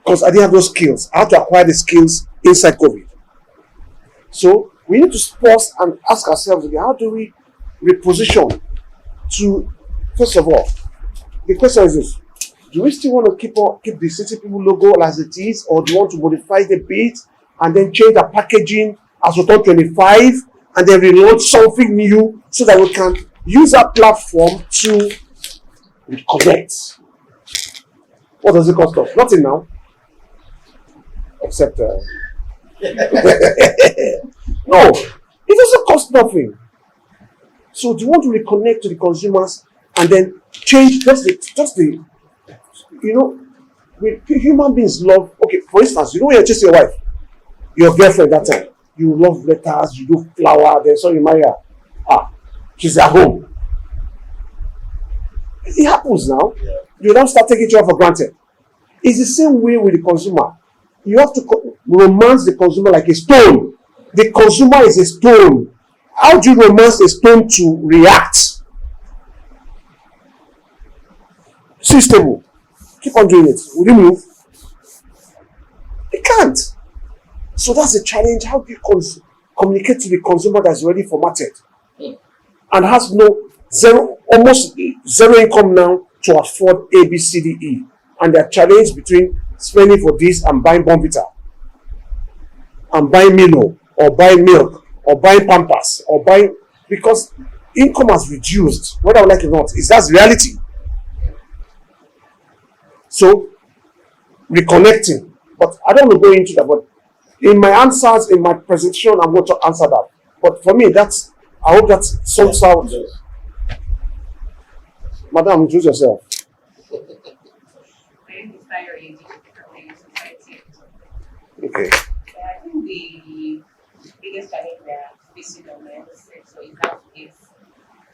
because I didn't have those skills. I had to acquire the skills inside COVID. So we need to pause and ask ourselves again, how do we reposition to, first of all, the question is this: do we still want to keep the City People logo as it is, or do you want to modify the bit and then change the packaging as we turn 25 and then relaunch something new so that we can use that platform to reconnect? What does it cost us? Nothing now, except no, it doesn't cost nothing. So do you want to reconnect to the consumers and then change just the human beings love. Okay, for instance, when you're chasing your wife, your girlfriend that time, you love letters, you do flower, then so you marry her. She's at home. It happens now. Yeah. You don't start taking each other for granted. It's the same way with the consumer. You have to romance the consumer like a stone. The consumer is a stone. How do you romance a stone to react? Stable. Keep on doing it. Will you move? It can't. So that's the challenge. How do you communicate to the consumer that's already formatted and has almost zero income now to afford A, B, C, D, E, and they're challenged between spending for this and buying Bonvita, and buying Milo, or buying milk, or buying Pampers, or buying, because income has reduced, whether I like it or not. That's reality. So, reconnecting. But I don't want to go into that. But in my answers, in my presentation, I'm going to answer that. But for me, I hope that sorts out. Madam, introduce yourself. Okay. I think the biggest challenge we are facing on the sector is how to get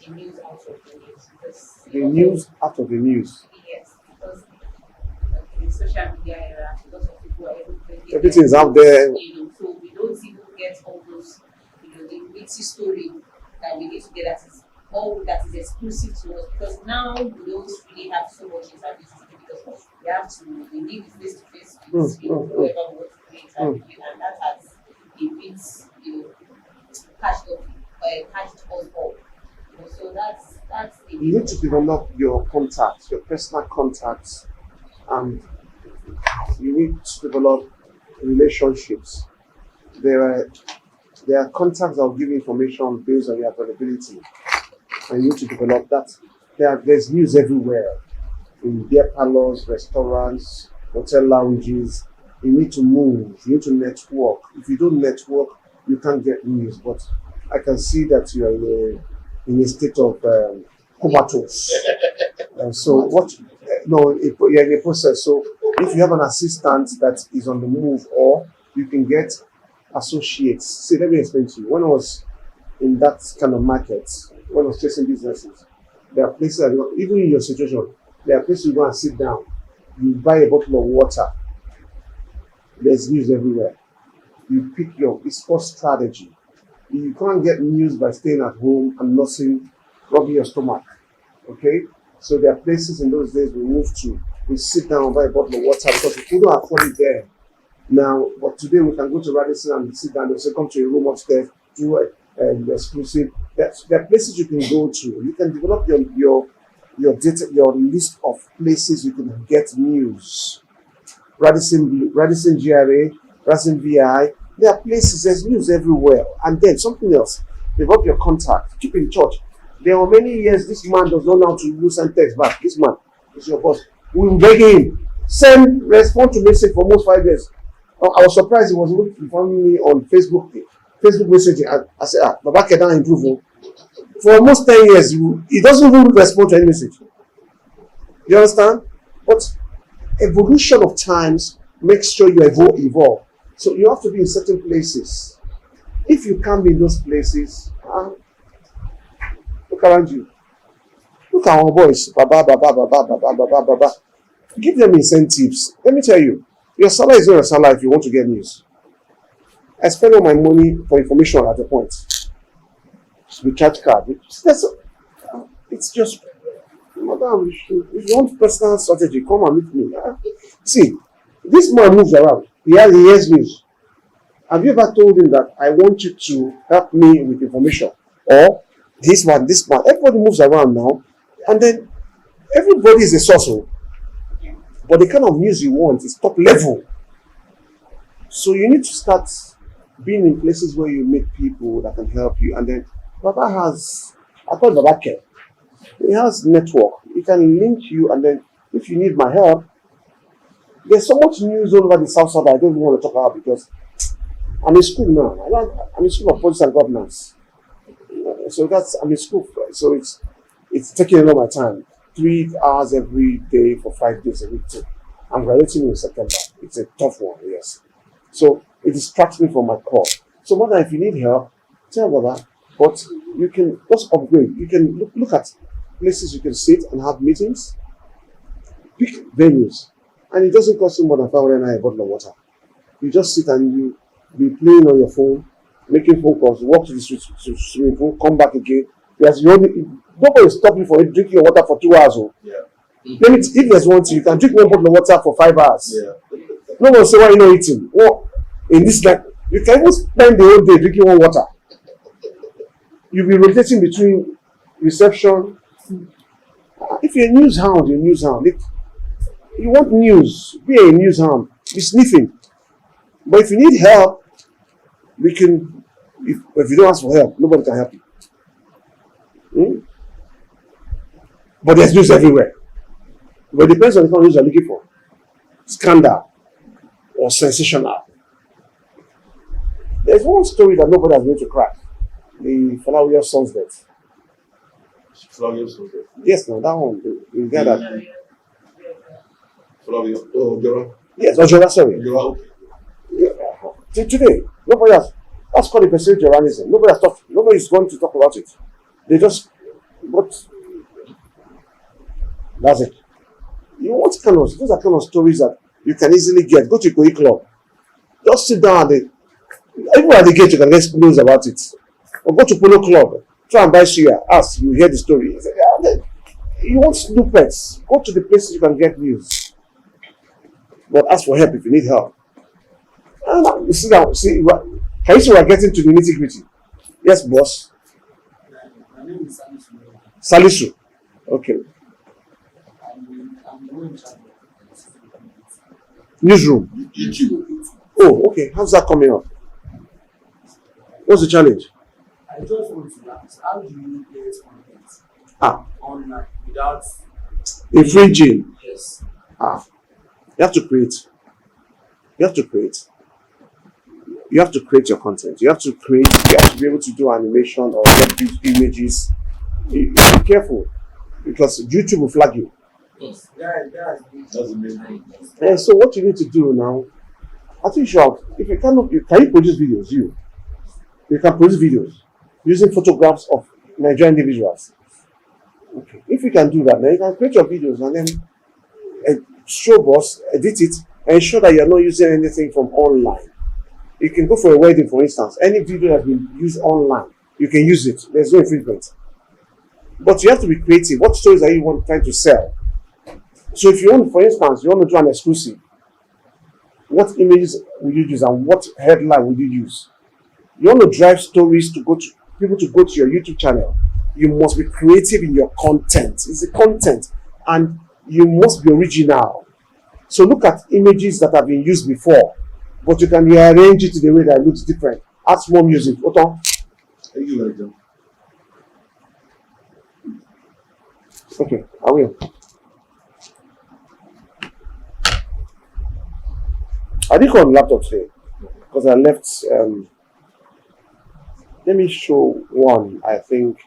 the news out of the news. Because the news out of the news. Yes, because in the social media era, lots of people are able to everything is out there. So we don't even get all those, the witty story that we need to get that is exclusive to us, because now we don't really have so much inside this city, because we need face to face with whoever we want to create and that has a bit catched us all. So that's the you need to develop your contacts, your personal contacts, and you need to develop relationships. There are contacts that will give you information based on your availability, and you need to develop that. There's news everywhere, in beer parlors, restaurants, hotel lounges. You need to move, you need to network. If you don't network, you can't get news. But I can see that you are in a state of comatose. And so you're in a process. So if you have an assistant that is on the move, or you can get associates. See, let me explain to you. When I was in that kind of market, when I was chasing businesses, there are places, even in your situation, there are places you go and sit down. You buy a bottle of water. There's news everywhere. You pick it's called strategy. You can't get news by staying at home and rubbing your stomach. Okay? So there are places in those days we sit down and buy a bottle of water because we couldn't afford it there. Now, but today we can go to Radisson and sit down. They'll say, come to a room upstairs, do exclusive. There are places you can go to. You can develop your data, your list of places you can get news. Radisson GRA, Radisson VI. There are places, there's news everywhere. And then something else, develop your contact, keep in touch. There are many years this man does not know how to use and text back. This man is your boss. We will beg him. Respond to message for almost 5 years. I was surprised he was able to inform me on Facebook messaging. I said, Baba Kedan improve. For almost 10 years, he doesn't even respond to any message. You understand? But evolution of times makes sure you evolve. So you have to be in certain places. If you can't be in those places, look around you. Look at our boys. Baba. Give them incentives. Let me tell you, your salary is not your salary if you want to get news. I spend all my money for information at the point. Recharge card. It's just, madam, if you want personal strategy, come and meet me. See, This man moves around. He hears news. Have you ever told him that I want you to help me with information? Or this man. Everybody moves around now. And then everybody is a source. But the kind of news you want is top level. So you need to start being in places where you meet people that can help you. And then Baba has, I call Baba Care. He has network. He can link you, and then if you need my help, there's so much news all over the south side that I don't even want to talk about because I'm in school now. I'm in school of politics and governance. So I'm in school. So it's taking a lot of my time. 3 hours every day for 5 days a week. I'm graduating in September. It's a tough one, yes. So it distracts me from my core. So mother, if you need help, tell Baba. But you can just upgrade. You can look at places you can sit and have meetings. Pick venues. And it doesn't cost you more than 500 naira a bottle of water. You just sit and you be playing on your phone, making phone calls, walk to the swimming pool, come back again. Nobody stop you from drinking your water for 2 hours. Yeah. If there's one thing, you can drink one bottle of water for 5 hours. Yeah. No one say why you not eating. Well, in this like you can even spend the whole day drinking one water. You'll be rotating between reception. If you're a news hound, you're a news hound. If you want news, be a news hound. Be sniffing. But if you need help, we can. If you don't ask for help, nobody can help you. But there's news everywhere. But it depends on the kind of news you're looking for. Scandal or sensational. There's one story that nobody has been able to crack. The Falawiya son's death. Falawiya son's death. Yes, no, that one. The guy that. Falawiya. Oh, Ojora. Yes, Ojora, sorry. Ojora, okay. Yeah. Today, nobody has. That's called the perceived Joranism. Nobody's going to talk about it. They just. But that's it. You know what kind of those are kind of stories that you can easily get. Go to Ikoyi Club. Just sit down and everywhere at the gate you can get news about it. Or go to Polo Club. Try and buy suya. Ask, you hear the story. You want snippets. Go to the places you can get news. But ask for help if you need help. And you sit down. Can you see we're getting to the nitty-gritty? Yes, boss. My name is Salisu. Salisu. Okay. I'm going to Newsroom. YouTube. Oh, okay. How's that coming up? What's the challenge? I just want to ask, how do you get content online without Infringing. yes? You have to create. You have to create. You have to create your content. You have to be able to do animation or get these images. Be careful because YouTube will flag you. Yes. That's the main thing. And so what you need to do now, I think if you cannot, can you produce videos? You can produce videos using photographs of Nigerian individuals. Okay. If you can do that, then you can create your videos and then show us, edit it, and ensure that you're not using anything from online. You can go for a wedding, for instance. Any video that's been used online, you can use it. There's no infringement. But you have to be creative. What stories are you trying to sell? So if you want, for instance, you want to do an exclusive, what images will you use and what headline will you use? You want to drive stories to people to go to your YouTube channel. You must be creative in your content. It's the content, and you must be original. So look at images that have been used before, but you can rearrange it in a way that looks different. Add more music. Otto? Thank you, very much. Okay, I will. I didn't go on laptop today because I left. Let me show one. I think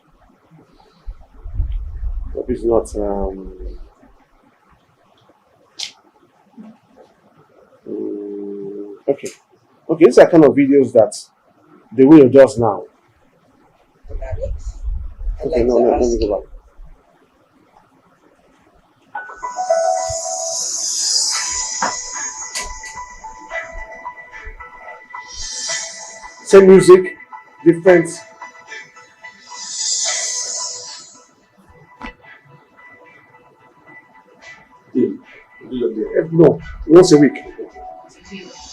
hope it's not. Okay. These are kind of videos that they will adjust now. Okay, no, let me go back. Same music, different. No, once a week.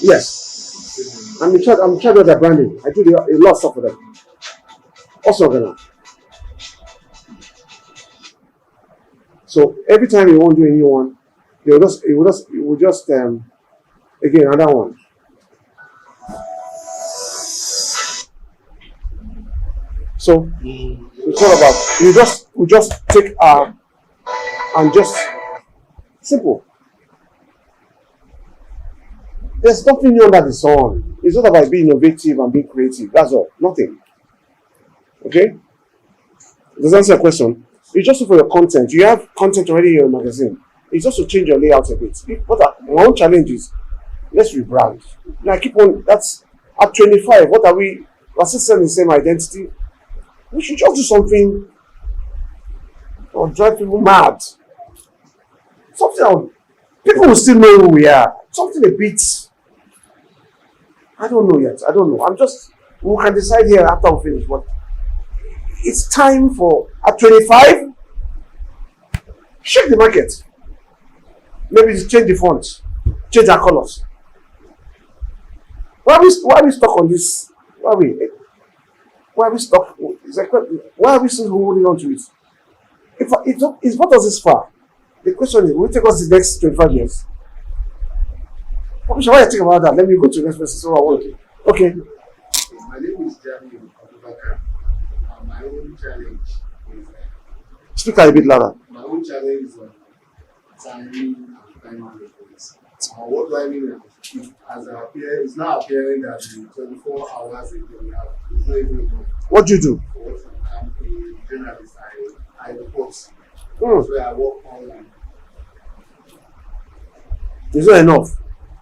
Yes. I'm in charge of their branding. I do a lot of stuff for them. Also, Ghana. So every time you want to do a new one, it will just again another one. So it's all about we just take and just simple. There's nothing new under the sun. It's not about being innovative and being creative. That's all. Nothing. Okay? Does that answer your question? It's just for your content. You have content already in your magazine. It's just to change your layout a bit. My own challenge is, let's rebrand. Now keep on. That's at 25. What are we? We're still selling the same identity. We should just do something or drive people mad. Something people will still know who we are. Something a bit. I don't know yet. I don't know. We can decide here after we finish. But it's time for, at 25, shake the market. Maybe change the fonts, change our colors. Why are we stuck on this? Why are we stuck? Why are we still holding on to it? If what does this far? The question is, will it take us the next 25 years? Why are you thinking about that? Let me go to the next person. So I want to. Okay. My name is Jeremy Abubakar. My own challenge is. Speak a bit louder. My own challenge is timing and time management. What do I mean? It's now appearing that the 24 hours a day we have is not even enough. What do you do? I'm a journalist. I report. That's where I work online. It's not enough.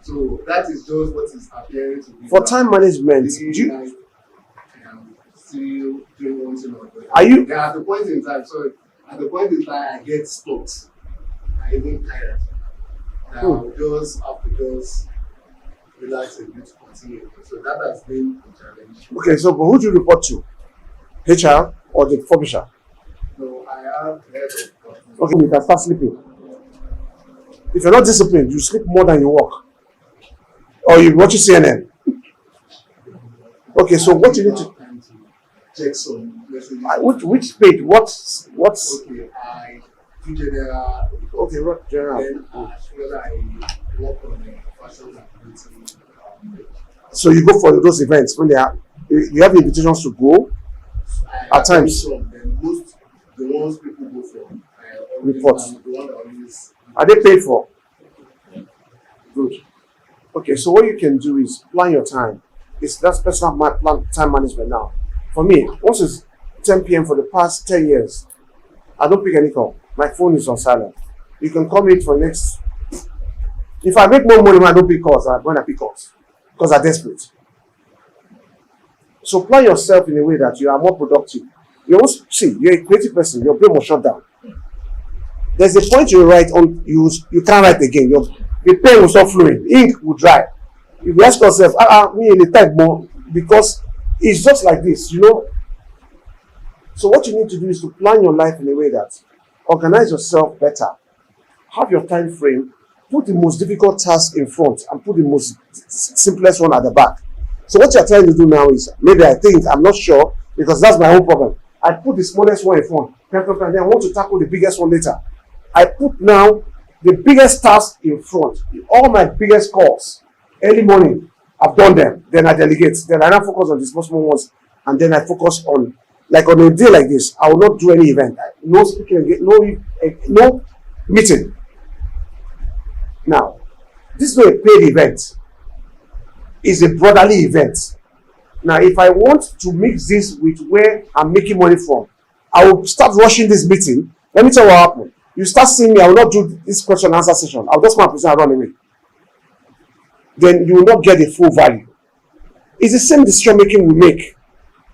So that is just what is appearing to be. For time management, I'm still doing one thing or the other. Are you? At the point in time, I get stopped. I even tired. I'll just have to relax a bit to continue. So that has been a challenge. Okay, so but who do you report to? HR or the publisher? No, I have head of. Okay, you can start sleeping. If you're not disciplined, you sleep more than you work. Or you watch CNN. Okay, so what you need to check some messages. Which page? What's Okay, I do general. Okay, what general? Then as well I work on the fashion activity. So you go for those events when they are. You have invitations to go. At times. Then most the ones people go for. Reports. The one that always. Are they paid for? Good. Okay, so what you can do is plan your time. That's personal time management now. For me, once it's 10 p.m. for the past 10 years, I don't pick any call. My phone is on silent. You can call me for next. If I make more money when I don't pick calls, when I pick calls, because I'm desperate. So plan yourself in a way that you are more productive. You also see you're a creative person. Your brain will shut down. There's a point you write on, you can't write again. The pen will stop flowing. Ink will dry. You ask yourself, me in the type more, because it's just like this, So what you need to do is to plan your life in a way that organize yourself better. Have your time frame. Put the most difficult task in front and put the most simplest one at the back. So what you're trying to do now is, maybe I'm not sure, because that's my own problem. I put the smallest one in front, and then I want to tackle the biggest one later. I put now the biggest task in front. All my biggest calls, early morning, I've done them. Then I delegate. Then I now focus on the small ones. And then I focus on, like on a day like this, I will not do any event. No speaking, no meeting. Now, this is not a paid event. It's a brotherly event. Now, if I want to mix this with where I'm making money from, I will start rushing this meeting. Let me tell you what happened. You start seeing me, I will not do this question and answer session. I'll just present and run away. Then you will not get the full value. It's the same decision making we make.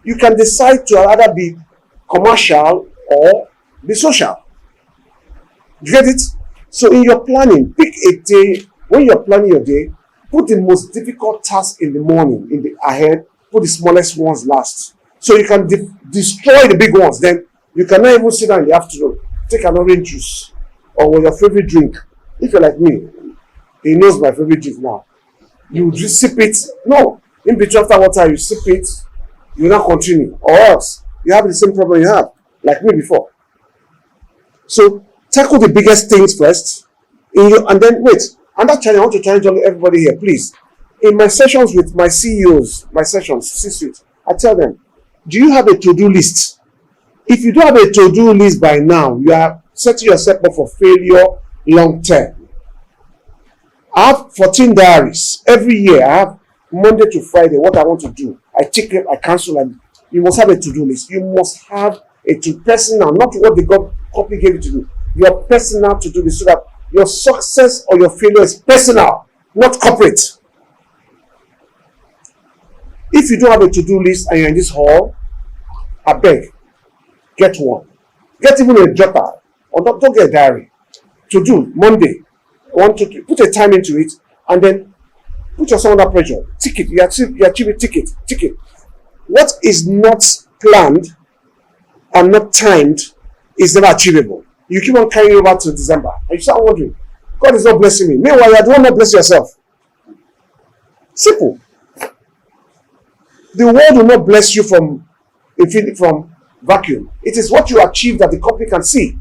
You can decide to either be commercial or be social. You get it? So in your planning, pick a day. When you're planning your day, put the most difficult task in the morning, ahead, put the smallest ones last. So you can destroy the big ones. Then you cannot even sit down in the afternoon. Take an orange juice or your favorite drink. If you're like me, he knows my favorite drink now. You just sip it. No. In between after water, you sip it, you will not continue. Or else you have the same problem you have, like me before. So tackle the biggest things first, and then wait. And that challenge, I want to challenge everybody here, please. In my sessions with my CEOs, my sessions, C-suite, I tell them, do you have a to-do list? If you don't have a to-do list by now, you are setting yourself up for failure long term. I have 14 diaries. Every year, I have Monday to Friday, what I want to do. I take it, I cancel, and you must have a to-do list. You must have a personal, not what the company gave you to do. Your personal to-do list so that your success or your failure is personal, not corporate. If you don't have a to-do list and you're in this hall, I beg, get one. Get even a jotter, or don't get a diary. To do Monday, 1, 2, 3. Put a time into it, and then put yourself under pressure. Tick it. You achieve a ticket. What is not planned and not timed is never achievable. You keep on carrying over to December, and you start wondering, God is not blessing me. Meanwhile, you are the one not bless yourself. Simple. The world will not bless you from vacuum. It is what you achieve that the company can see.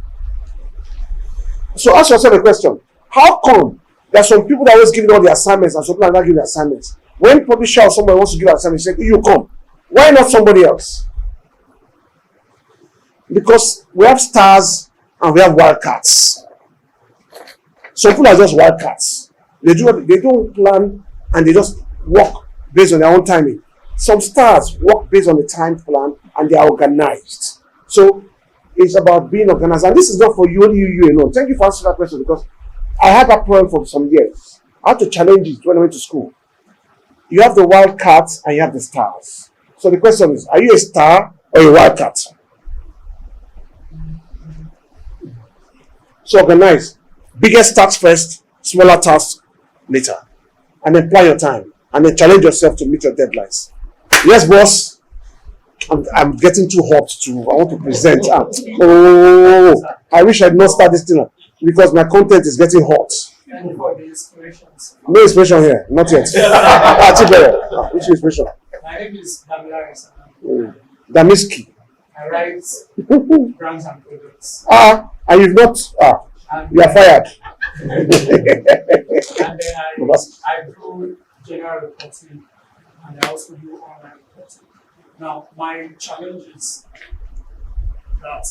So ask yourself a question. How come there are some people that always giving all the assignments and some people are not giving the assignments? When publisher or someone wants to give an assignment, you say, you come. Why not somebody else? Because we have stars and we have wildcats. Some people are just wildcats. They don't plan and they just work based on their own timing. Some stars work based on the time plan and they are organized. So it's about being organized. And this is not for you, only you alone. Thank you for answering that question, because I had that problem for some years. I had to challenge it when I went to school. You have the wildcats and you have the stars. So the question is, are you a star or a wildcat? So organize. Biggest tasks first, smaller tasks later. And then plan your time. And then challenge yourself to meet your deadlines. Yes, boss. I'm getting too hot I want to present. I wish I had not started this thing because my content is getting hot. And for the inspirations. No inspiration here, not yet. Which inspiration? My name is Damilaris. Damiski. I write brands and products. And you've not. You are fired. And then I do general reporting, and I also do online reporting. Now, my challenge is that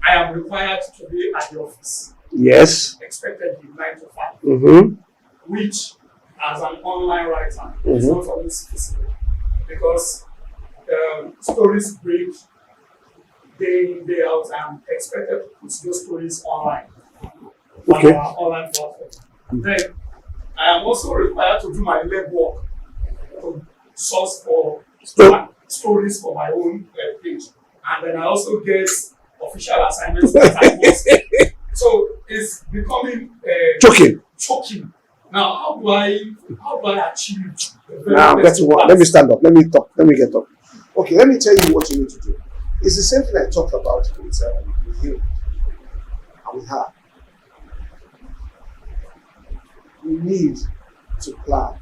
I am required to be at the office. Yes. Expected to be 9 to 5. Mm-hmm. Which, as an online writer, is not always feasible. Because stories break day in, day out. I'm expected to put those stories online. Okay. On our online platform. Then, I am also required to do my legwork to source for stories for my own page. And then I also get official assignments that I must. So it's becoming choking. Now, how do I achieve? Now, let me stand up. Let me talk. Let me get up. Okay, let me tell you what you need to do. It's the same thing I talked about with you and with her. You need to plan.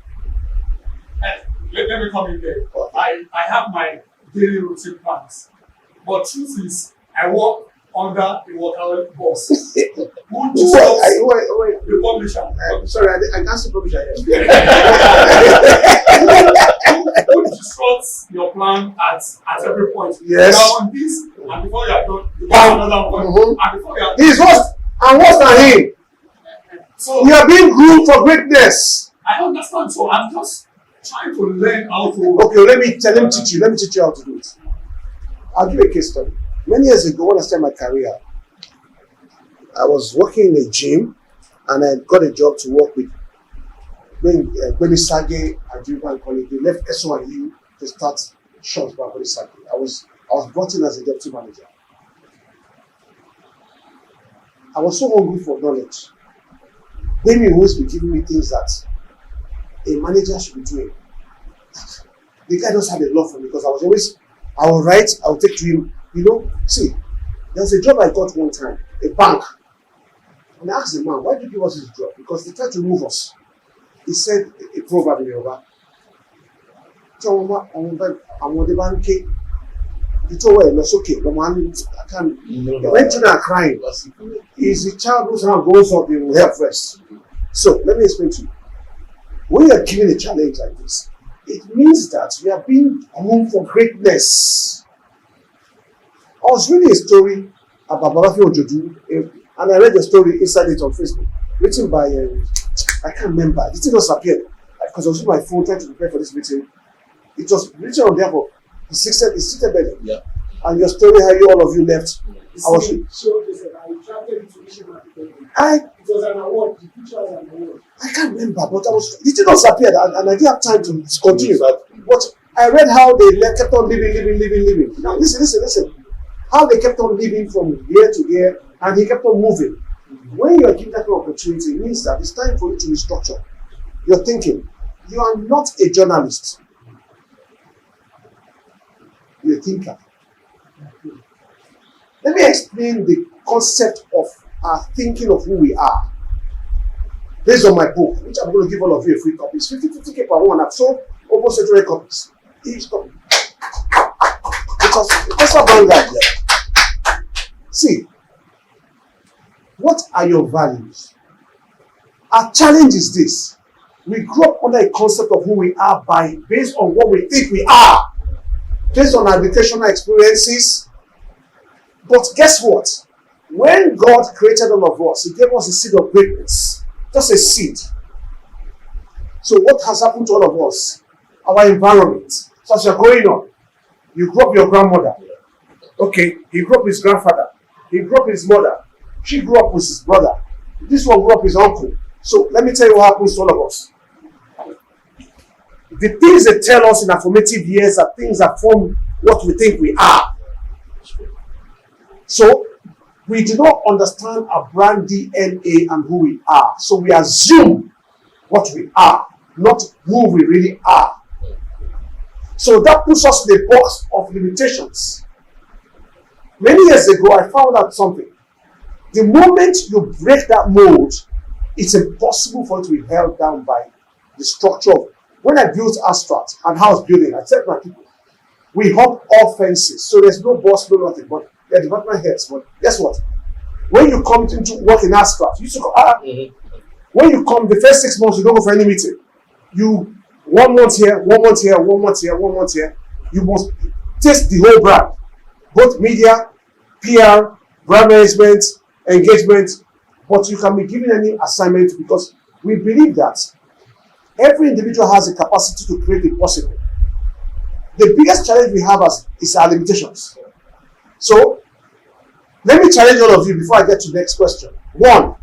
Let me come in there. I have my daily routine plans. But truth is, I work under a workaholic boss. Who disrupts the publisher. Sorry, I can't see publisher here. Who disrupts your plan at every point. Yes. You are on this, and before you are done, you have another point. And before you are done. He's worse and worse than him. So you are being groomed for greatness. I understand. So I'm just trying to learn how to. Okay, let me teach you. Let me teach you how to do it. I'll give you a case study. Many years ago, when I started my career, I was working in a gym, and I got a job to work with Gwemi Sage and Juniper colleague. They left SYU to start shops by Gwemi Sage. I was brought in as a deputy manager. I was so hungry for knowledge. Gwemi always be giving me things that a manager should be doing. The guy just had a love for me because I will write, I will take to him. See, there's a job I got one time, a bank. And I asked the man, why did you give us this job? Because they tried to remove us. he said a proverb in Yoruba. Àwọn bá ń ké, ìtọ́wọ́ ẹ̀ lọ sókè, when children are crying, is the child whose hand goes up, they will help first. So let me explain to you. When you are given a challenge like this, it means that you are being groomed for greatness. I was reading a story about Balafi Ojodu, and I read the story inside it on Facebook, written by, I can't remember, the thing just appeared, because I was using my phone trying to prepare for this meeting. It was written on behalf of the seated bed. Yeah. And your story, how all of you left. I was. It was an award. The picture was an award. I can't remember, but I was. The thing just appeared, and I didn't have time to continue. But I read how they kept on living. Now listen. How they kept on living from year to year, and he kept on moving. When you are given that kind of opportunity, it means that it's time for you to restructure your thinking. You are not a journalist. You're a thinker. Let me explain the concept of our thinking of who we are. Based on my book, which I'm going to give all of you a free copy. It's 50 per one. I've sold almost 800 copies. Each copy. Because of Vanguard. See, what are your values? Our challenge is this. We grew up under a concept of who we are based on what we think we are. Based on our educational experiences. But guess what? When God created all of us, He gave us a seed of greatness. Just a seed. So what has happened to all of us? Our environment. So as you're growing up, you grew up with your grandmother. Okay, he grew up with his grandfather. He grew up with his mother. She grew up with his brother. This one grew up with his uncle. So let me tell you what happens to all of us. The things they tell us in our formative years are things that form what we think we are. So we do not understand our brand DNA and who we are. So we assume what we are, not who we really are. So that puts us in a box of limitations. Many years ago, I found out something. The moment you break that mold, it's impossible for it to be held down by the structure of. When I built Astrat and house building, I said to my people, we hop all fences. So there's no boss, no nothing, but they're department heads. But guess what? When you come into work in Astrat, you used to go, when you come, the first 6 months, you don't go for any meeting. You 1 month here, 1 month here, 1 month here, 1 month here. You must test the whole brand, both media, PR, brand management, engagement. But you can be given any assignment because we believe that every individual has a capacity to create the possible. The biggest challenge we have is our limitations. So, let me challenge all of you before I get to the next question. 1,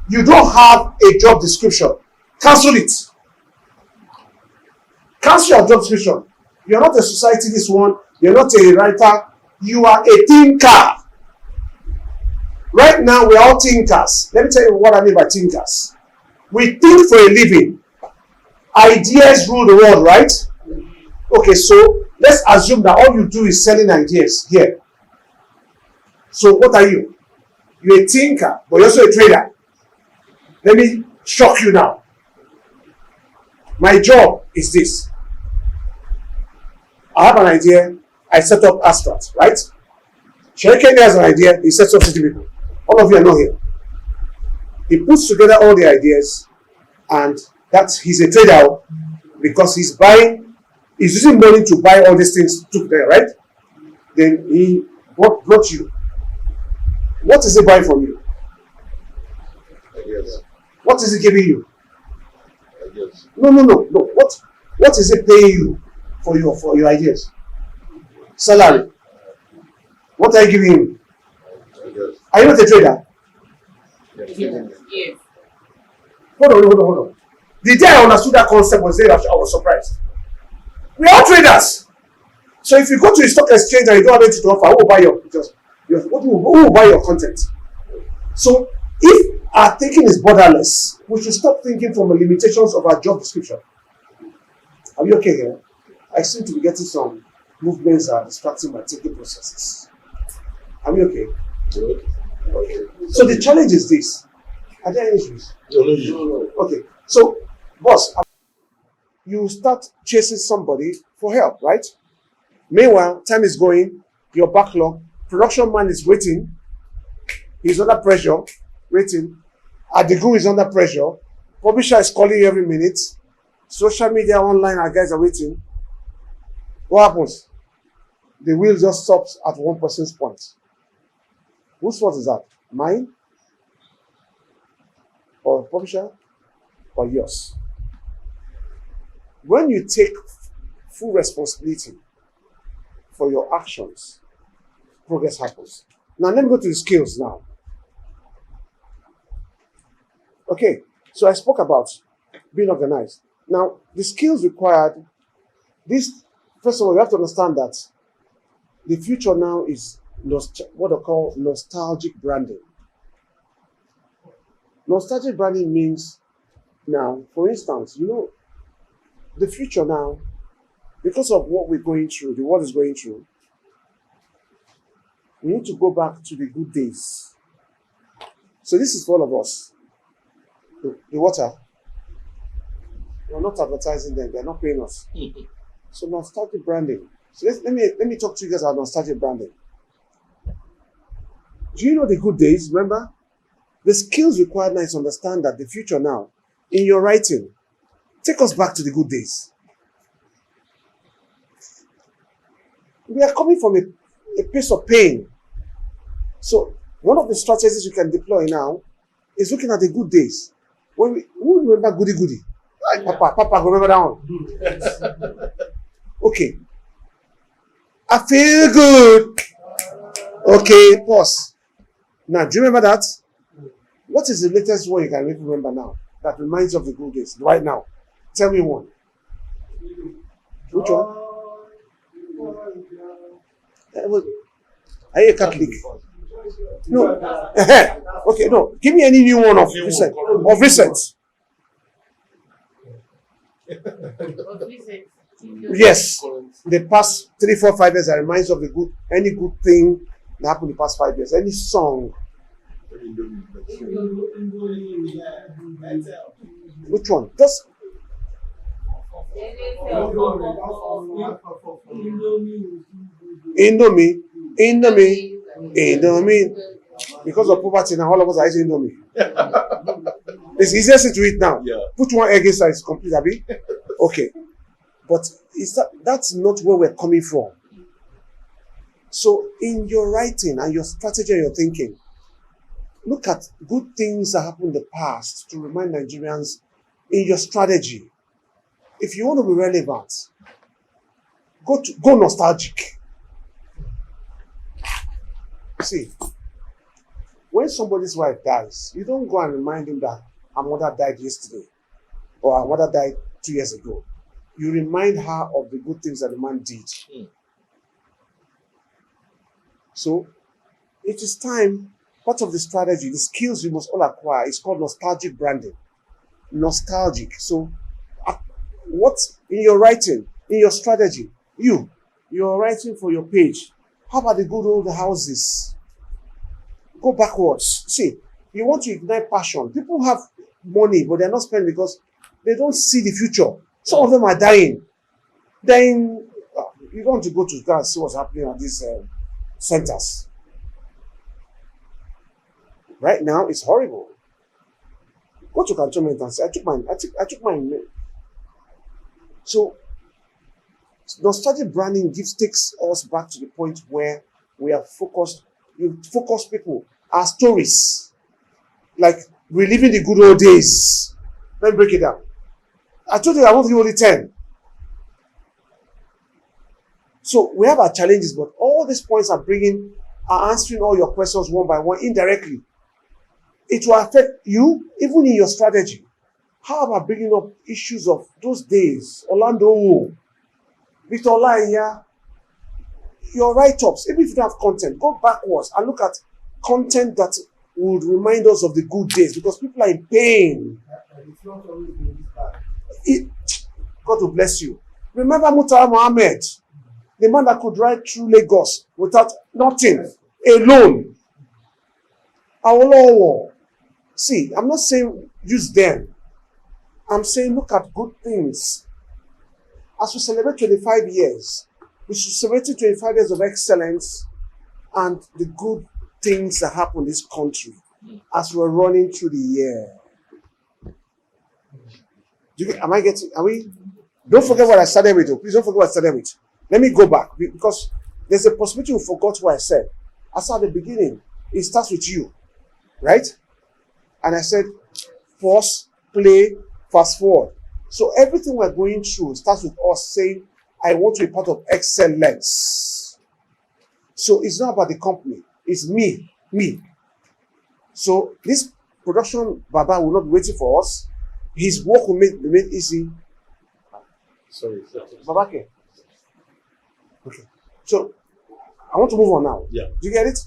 you don't have a job description. Cancel it. Cancel your job description. You're not a society, this one. You're not a writer. You are a thinker. Right now, we're all thinkers. Let me tell you what I mean by thinkers. We think for a living. Ideas rule the world, right? Okay, so let's assume that all you do is selling ideas here. So what are you? You're a thinker, but you're also a trader. Let me shock you now. My job is this. I have an idea. I set up Astrat, right? Sherry has an idea. He sets up City People. All of you are not here. He puts together all the ideas, and he's a trader because he's using money to buy all these things together, right? Then he brought you. What is he buying from you? Ideas. What is he giving you? Ideas. No. What is he paying you for your ideas? Salary. What are you giving him? Ideas. Are you not a trader? Yes. Hold on. The day I understood that concept was there, I was surprised. We are all traders. So if you go to a stock exchange and you don't have anything to offer, who will buy who will buy your content? So if our thinking is borderless, we should stop thinking from the limitations of our job description. Are we okay here? I seem to be getting some movements that are distracting my thinking processes. Are we okay? Good. Okay. So the challenge is this. Are there any issues? No. Okay. So Boss, you start chasing somebody for help, right? Meanwhile, time is going, your backlog, production man is waiting, he's under pressure, waiting. Adigun is under pressure, publisher is calling you every minute, social media online, our guys are waiting. What happens? The wheel just stops at one person's point. Whose fault is that? Mine? Or publisher? Or yours? When you take full responsibility for your actions, progress happens. Now let me go to the skills now. Okay, so I spoke about being organized. Now, the skills required, this, first of all, you have to understand that the future now is what I call nostalgic branding. Nostalgic branding means now, for instance, the future now, because of what we're going through, the world is going through, we need to go back to the good days. So this is for all of us. The water, we're not advertising them, they're not paying us. So nostalgic branding. So let me talk to you guys about nostalgic branding. Do you know the good days? Remember? The skills required now is to understand that the future now, in your writing, take us back to the good days. We are coming from a place of pain. So one of the strategies you can deploy now is looking at the good days. Who remember goody goody? Like Papa, remember that one? Okay. I feel good. Okay, pause. Now, do you remember that? What is the latest one you can remember now that reminds you of the good days right now? Tell me one. Which one? Are you a Catholic? No. Okay, no. Give me any new one of recent. Of recent. Yes. The past 3, 4, 5 years that reminds of any good thing that happened in the past 5 years. Any song. Which one? Just Indomie. Because of poverty now, all of us are eating Indomie. It's easiest to eat now. Yeah. Put one egg inside, it's complete, Abi. Okay. But that's not where we're coming from. So in your writing and your strategy and your thinking, look at good things that happened in the past to remind Nigerians in your strategy. If you want to be relevant, go nostalgic. See, when somebody's wife dies, you don't go and remind him that her mother died yesterday or her mother died 2 years ago. You remind her of the good things that the man did. So, it is time, part of the strategy, the skills we must all acquire is called nostalgic branding. Nostalgic. So, what in your writing, in your strategy, you're writing for your page. How about the good old houses? Go backwards. See, you want to ignite passion. People have money, but they're not spending because they don't see the future. Some of them are dying. You want to go to go and see what's happening at these centers. Right now, it's horrible. Go to cantonment and say, I took mine. So, nostalgic branding takes us back to the point where we are focused. You focus people. Our stories, like reliving the good old days. Let me break it down. I told you I want to give only 10. So we have our challenges, but all these points are answering all your questions one by one indirectly. It will affect you, even in your strategy. How about bringing up issues of those days? Orlando, Victor Olaiya, your write-ups, even if you don't have content, go backwards and look at content that would remind us of the good days because people are in pain. God will bless you. Remember Murtala Mohammed, the man that could ride through Lagos without nothing, alone. Awolowo. See, I'm not saying use them. I'm saying look at good things. As we celebrate 25 years, we should celebrate 25 years of excellence and the good things that happen in this country as we're running through the year. Am I getting, are we? Don't forget what I started with. Please don't forget what I started with. Let me go back because there's a possibility you forgot what I said. I said at the beginning, it starts with you, right? And I said, pause, play, fast forward. So everything we're going through starts with us saying, I want to be part of excellence. So it's not about the company. It's me. So this production Baba will not be waiting for us. His work will be made easy. Sorry. Babake. Okay. So I want to move on now. Yeah. Do you get it?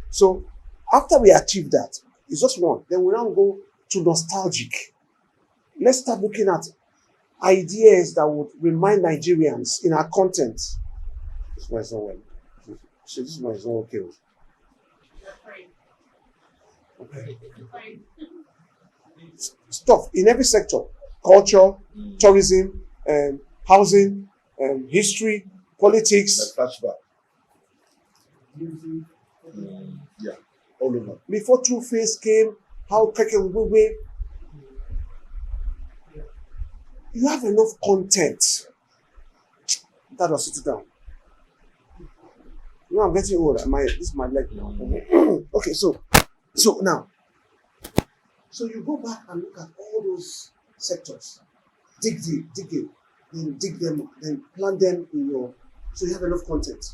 So after we achieve that, it's just one. Then we now go to nostalgic. Let's start looking at ideas that would remind Nigerians in our content. This one is not well. So this one is not okay. Okay. Stuff in every sector: culture, tourism, housing, history, politics. Like flashback. Yeah. All over. Before Two-Face came, how Keke Ngwegwe. You have enough content. That was sit down. You know, I'm getting old. This is my leg now. Okay, so now. So you go back and look at all those sectors. Dig deep, then dig them, then plant them in your, so you have enough content.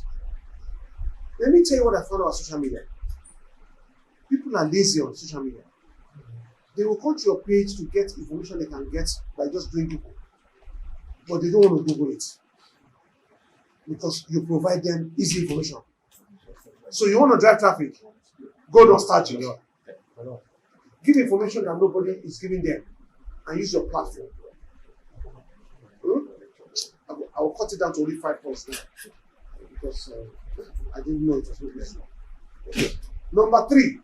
Let me tell you what I found out on social media. People are lazy on social media. They will come to your page to get information they can get by just doing Google. But they don't want to Google it. Because you provide them easy information. So you want to drive traffic, go nostalgic. Give information that nobody is giving them and use your platform. I will cut it down to only 5 points now because I didn't know it was really small. Okay. Number 3.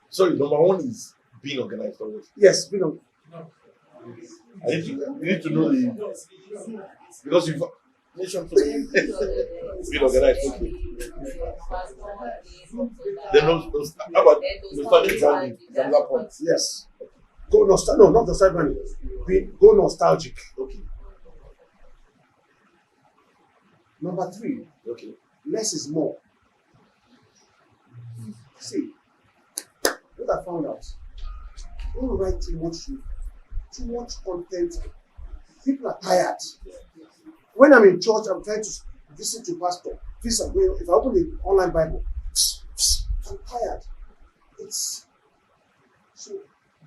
Sorry, number 1 is being organized always. Yes, being on. You need to know the, because you've nation to being organized. Okay. Then how about nostalgic branding? Another point. Yes. Go nostalgic. No, not nostalgic branding. Go nostalgic. Okay. Number 3. Okay. Less is more. See, what I found out. Don't write too much content. People are tired. When I'm in church, I'm trying to listen to pastor. If I open the online Bible, I'm tired. So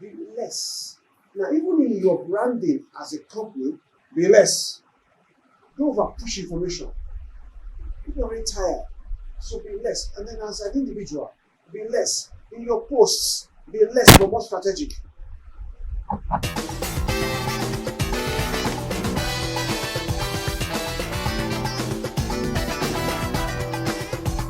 be less. Now, even in your branding as a company, be less. Don't over push information. People are very tired. So be less. And then as an individual, be less. In your posts, be less but more strategic.